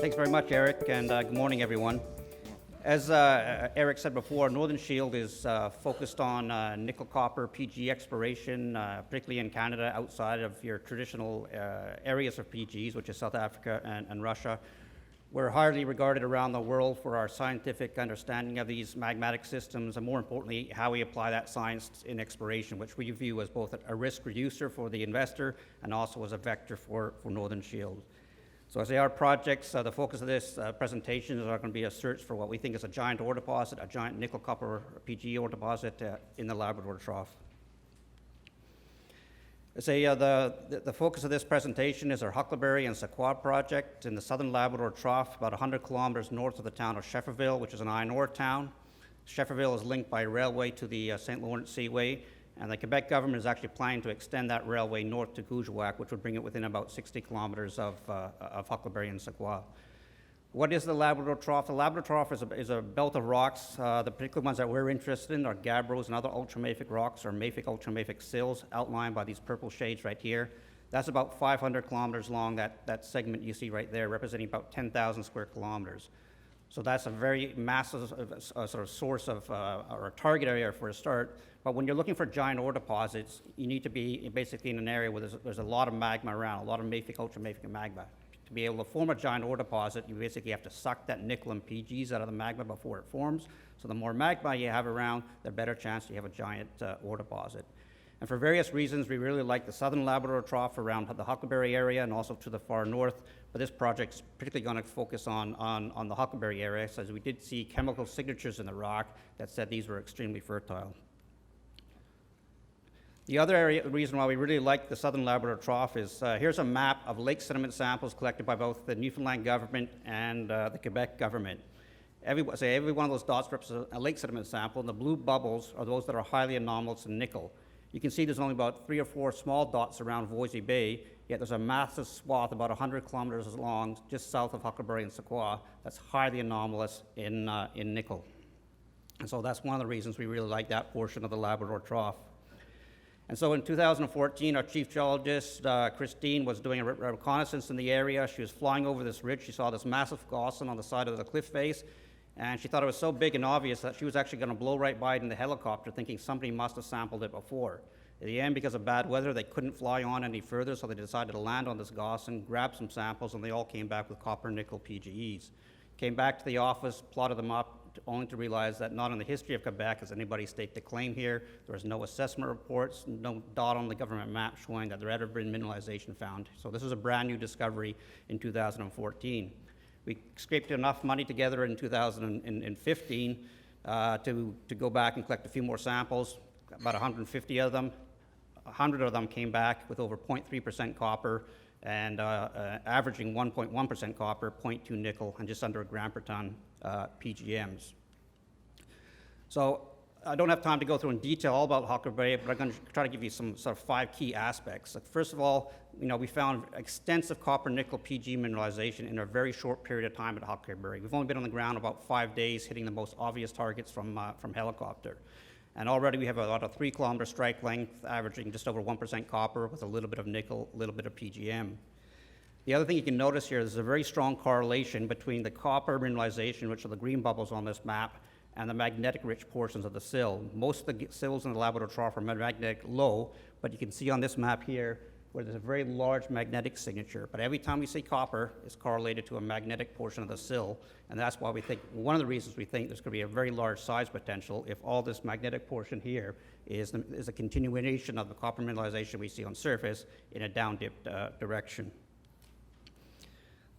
Thanks very much, Eric, and good morning, everyone. As Eric said before, Northern Shield is focused on nickel-copper PG exploration, particularly in Canada, outside of your traditional areas of PGs, which is South Africa and Russia. We're highly regarded around the world for our scientific understanding of these magmatic systems, and more importantly, how we apply that science in exploration, which we view as both a risk reducer for the investor and also as a vector for Northern Shield. So as they are projects, the focus of this presentation is going to be a search for what we think is a giant ore deposit, a giant nickel-copper PG ore deposit in the Labrador Trough. The focus of this presentation is our Huckleberry and Sequoia project in the southern Labrador Trough, about 100 kilometers north of the town of Schefferville, which is an iron ore town. Schefferville is linked by railway to the St. Lawrence Seaway, and the Quebec government is actually planning to extend that railway north to Geological, which would bring it within about 60 kilometers of Huckleberry and Sequoia. What is the Labrador Trough? The Labrador Trough is a belt of rocks. The particular ones that we're interested in are gabbros and other ultramafic rocks, or mafic ultramafic sills, outlined by these purple shades right here. That's about 500 kilometers long, that segment you see right there, representing about 10,000 square kilometers. So that's a very massive sort of source of, or a target area for a start. But when you're looking for giant ore deposits, you need to be basically in an area where there's a lot of magma around, a lot of mafic, ultramafic magma. To be able to form a giant ore deposit, you basically have to suck that nickel and PGs out of the magma before it forms. So the more magma you have around, the better chance you have a giant ore deposit. And for various reasons, we really like the southern Labrador Trough around the Huckleberry area and also to the far north. But this project's particularly going to focus on the Huckleberry area, as we did see chemical signatures in the rock that said these were extremely fertile. The other reason why we really like the southern Labrador Trough is here's a map of lake sediment samples collected by both the Newfoundland government and the Quebec government. Every one of those dots represents a lake sediment sample, and the blue bubbles are those that are highly anomalous in nickel. You can see there's only about 3 or 4 small dots around Voisey Bay, yet there's a massive swath about 100 kilometers long just south of Huckleberry and Sequoia that's highly anomalous in nickel. And so that's one of the reasons we really like that portion of the Labrador Trough. And so in 2014, our chief geologist, Christine, was doing a reconnaissance in the area. She was flying over this ridge. She saw this massive gossan on the side of the cliff face, and she thought it was so big and obvious that she was actually going to blow right by it in the helicopter, thinking somebody must have sampled it before. In the end, because of bad weather, they couldn't fly on any further, so they decided to land on this gossan, grab some samples, and they all came back with copper nickel PGEs. Came back to the office, plotted them up, only to realize that not in the history of Quebec has anybody staked a claim here. There was no assessment reports, no dot on the government map showing that there had ever been mineralization found. So this is a brand new discovery in 2014. We scraped enough money together in 2015 to go back and collect a few more samples, about 150 of them. 100 of them came back with over 0.3% copper and averaging 1.1% copper, 0.2 nickel, and just under a gram per ton PGMs. So I don't have time to go through in detail all about Huckleberry, but I'm going to try to give you some sort of 5 key aspects. Like, first of all, we found extensive copper-nickel PG mineralization in a very short period of time at Huckleberry. We've only been on the ground about 5 days, hitting the most obvious targets from helicopter. And already we have about a 3-kilometer strike length, averaging just over 1% copper with a little bit of nickel, a little bit of PGM. The other thing you can notice here is a very strong correlation between the copper mineralization, which are the green bubbles on this map, and the magnetic-rich portions of the sill. Most of the sills in the Labrador Trough are magnetic low, but you can see on this map here where there's a very large magnetic signature. But every time we see copper, it's correlated to a magnetic portion of the sill, and that's why we think, one of the reasons we think there's going to be a very large size potential if all this magnetic portion here is a continuation of the copper mineralization we see on surface in a down-dipped direction.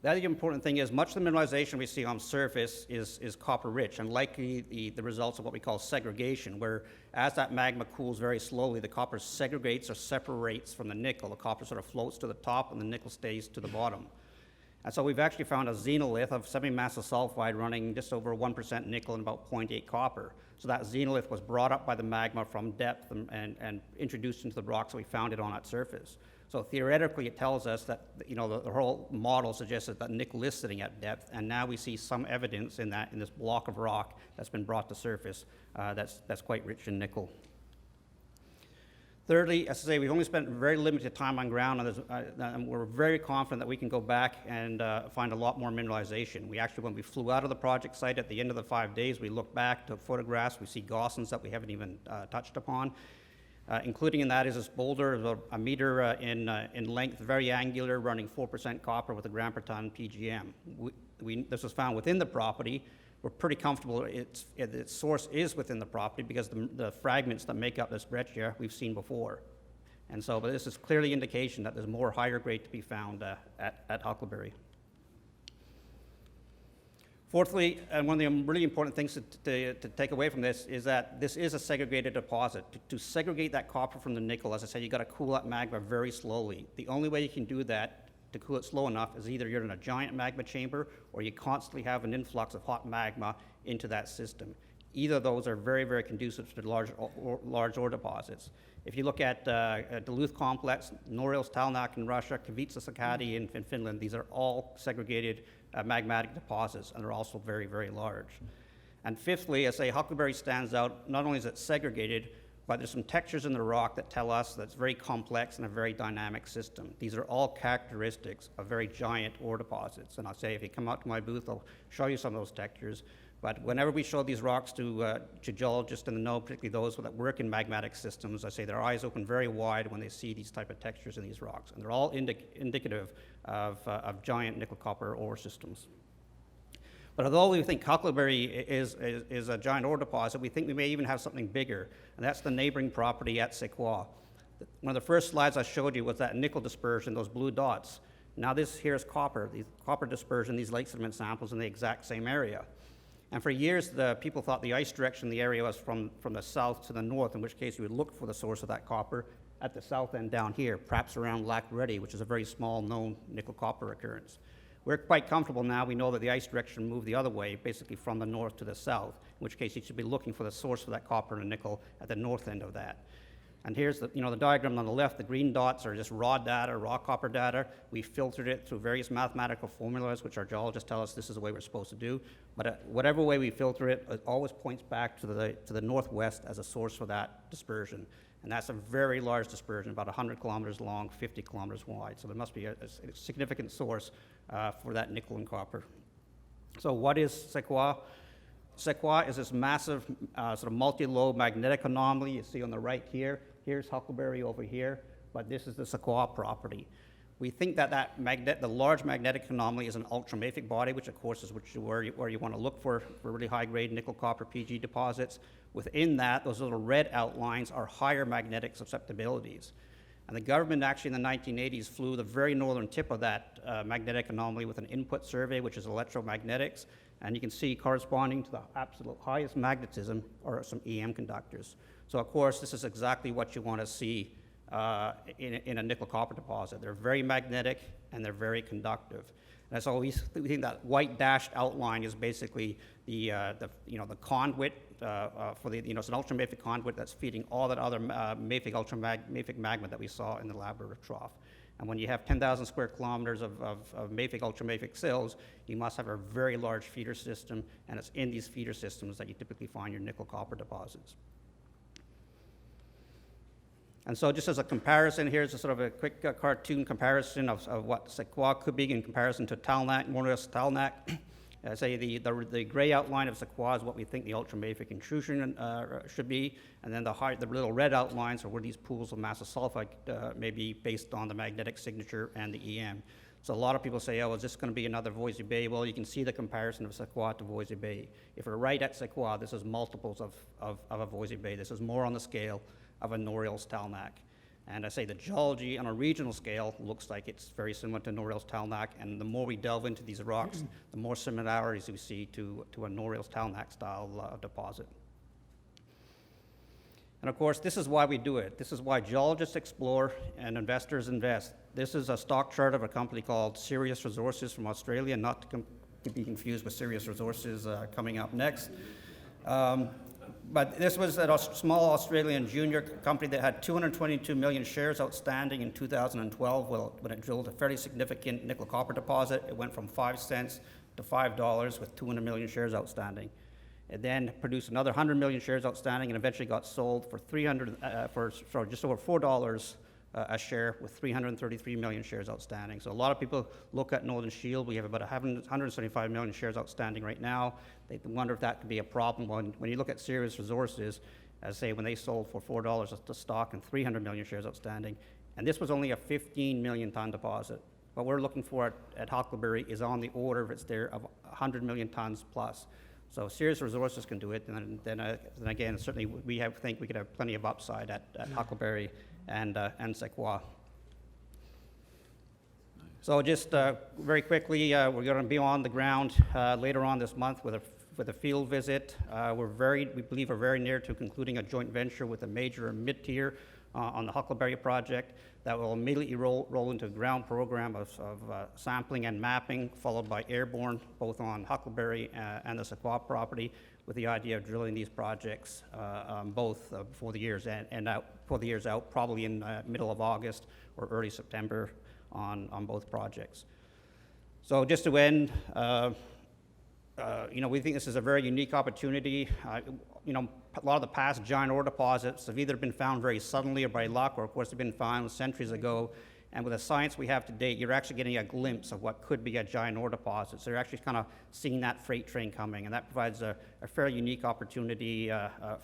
The other important thing is much of the mineralization we see on surface is copper-rich, and likely the results of what we call segregation, where as that magma cools very slowly, the copper segregates or separates from the nickel. The copper sort of floats to the top, and the nickel stays to the bottom. And so we've actually found a xenolith of semi-massive sulfide running just over 1% nickel and about 0.8 copper. So that xenolith was brought up by the magma from depth and introduced into the rock, so we found it on its surface. So theoretically, it tells us that the whole model suggested that nickel is sitting at depth, and now we see some evidence in this block of rock that's been brought to surface that's quite rich in nickel. Thirdly, as I say, we've only spent very limited time on ground, and we're very confident that we can go back and find a lot more mineralization. We actually, when we flew out of the project site at the end of the 5 days, we look back to photographs, we see gaussons that we haven't even touched upon. Including in that is this boulder, about a meter in length, very angular, running 4% copper with a gram per ton PGM. This was found within the property. We're pretty comfortable its source is within the property because the fragments that make up this breccia we've seen before. And so, but this is clearly indication that there's more higher grade to be found at Huckleberry. Fourthly, and one of the really important things to take away from this is that this is a segregated deposit. To segregate that copper from the nickel, as I said, you got to cool that magma very slowly. The only way you can do that to cool it slow enough is either you're in a giant magma chamber or you constantly have an influx of hot magma into that system. Either of those are very, very conducive to large ore deposits. If you look at Duluth Complex, Norilsk Talnak in Russia, Kavitsa Sakati in Finland, these are all segregated magmatic deposits, and they're also very, very large. And fifthly, I say Huckleberry stands out, not only is it segregated, but there's some textures in the rock that tell us that it's very complex and a very dynamic system. These are all characteristics of very giant ore deposits. And I'll say, if you come out to my booth, I'll show you some of those textures. But whenever we show these rocks to geologists in the know, particularly those that work in magmatic systems, I say their eyes open very wide when they see these type of textures in these rocks. And they're all indicative of giant nickel copper ore systems. But although we think Huckleberry is a giant ore deposit, we think we may even have something bigger, and that's the neighboring property at Sequoia. One of the first slides I showed you was that nickel dispersion, those blue dots. Now this here is copper, the copper dispersion, these lake sediment samples in the exact same area. And for years, the people thought the ice direction in the area was from the south to the north, in which case you would look for the source of that copper at the south end down here, perhaps around Lac Reddy, which is a very small known nickel copper occurrence. We're quite comfortable now. We know that the ice direction moved the other way, basically from the north to the south, in which case you should be looking for the source of that copper and nickel at the north end of that. And here's the diagram on the left. The green dots are just raw data, raw copper data. We filtered it through various mathematical formulas, which our geologists tell us this is the way we're supposed to do. But whatever way we filter it, it always points back to the northwest as a source for that dispersion. And that's a very large dispersion, about 100 kilometers long, 50 kilometers wide. So there must be a significant source for that nickel and copper. So what is Sequoia? Sequoia is this massive sort of multi-lobe magnetic anomaly you see on the right here. Here's Huckleberry over here, but this is the Sequoia property. We think that the large magnetic anomaly is an ultramafic body, which of course is where you want to look for really high-grade nickel copper PG deposits. Within that, those little red outlines are higher magnetic susceptibilities. And the government actually in the 1980s flew the very northern tip of that magnetic anomaly with an input survey, which is electromagnetics. And you can see corresponding to the absolute highest magnetism are some EM conductors. So of course, this is exactly what you want to see in a nickel copper deposit. They're very magnetic and they're very conductive. And so we think that white dashed outline is basically the conduit for it's an ultramafic conduit that's feeding all that other mafic magma that we saw in the Labrador Trough. And when you have 10,000 square kilometers of mafic, ultramafic sills, you must have a very large feeder system, and it's in these feeder systems that you typically find your nickel copper deposits. And so just as a comparison, here's a sort of a quick cartoon comparison of what Sequoia could be in comparison to Talnak, Norilsk Talnak. Say the gray outline of Sequoia is what we think the ultramafic intrusion should be, and then the little red outlines are where these pools of massive sulfide may be based on the magnetic signature and the EM. So a lot of people say, oh, is this going to be another Voisey Bay? Well, you can see the comparison of Sequoia to Voisey Bay. If we're right at Sequoia, this is multiples of a Voisey Bay. This is more on the scale of a Norilsk Talnak. And I say the geology on a regional scale looks like it's very similar to Norilsk Talnak, and the more we delve into these rocks, the more similarities we see to a Norilsk Talnak style deposit. And of course, this is why we do it. This is why geologists explore and investors invest. This is a stock chart of a company called Sirius Resources from Australia, not to be confused with Sirius Resources coming up next. But this was a small Australian junior company that had 222 million shares outstanding in 2012 when it drilled a fairly significant nickel copper deposit. It went from 5 cents to $5 with 200 million shares outstanding. It then produced another 100 million shares outstanding and eventually got sold for just over $4 a share with 333 million shares outstanding. So a lot of people look at Northern Shield. We have about 175 million shares outstanding right now. They wonder if that could be a problem. When you look at Sirius Resources, as I say, when they sold for $4 the stock and 300 million shares outstanding, and this was only a 15 million ton deposit. What we're looking for at Huckleberry is on the order, if it's there, of 100 million tons plus. So Sirius Resources can do it, and then again, certainly think we could have plenty of upside at Huckleberry and Sequoia. So just very quickly, we're going to be on the ground later on this month with a field visit. We believe we're very near to concluding a joint venture with a major mid-tier on the Huckleberry project that will immediately roll into a ground program of sampling and mapping, followed by airborne, both on Huckleberry and the Sequoia property, with the idea of drilling these projects both before the year's out, probably in middle of August or early September on both projects. So just to end, we think this is a very unique opportunity. A lot of the past giant ore deposits have either been found very suddenly or by luck, or of course have been found centuries ago. And with the science we have to date, you're actually getting a glimpse of what could be a giant ore deposit. So you're actually kind of seeing that freight train coming, and that provides a fairly unique opportunity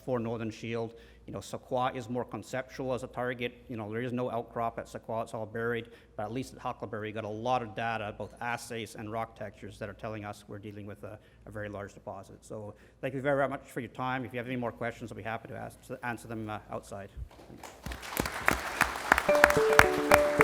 for Northern Shield. Sequoia is more conceptual as a target. There is no outcrop at Sequoia, it's all buried, but at least at Huckleberry, you got a lot of data, both assays and rock textures, that are telling us we're dealing with a very large deposit. So thank you very much for your time. If you have any more questions, I'll be happy to answer them outside. Thanks.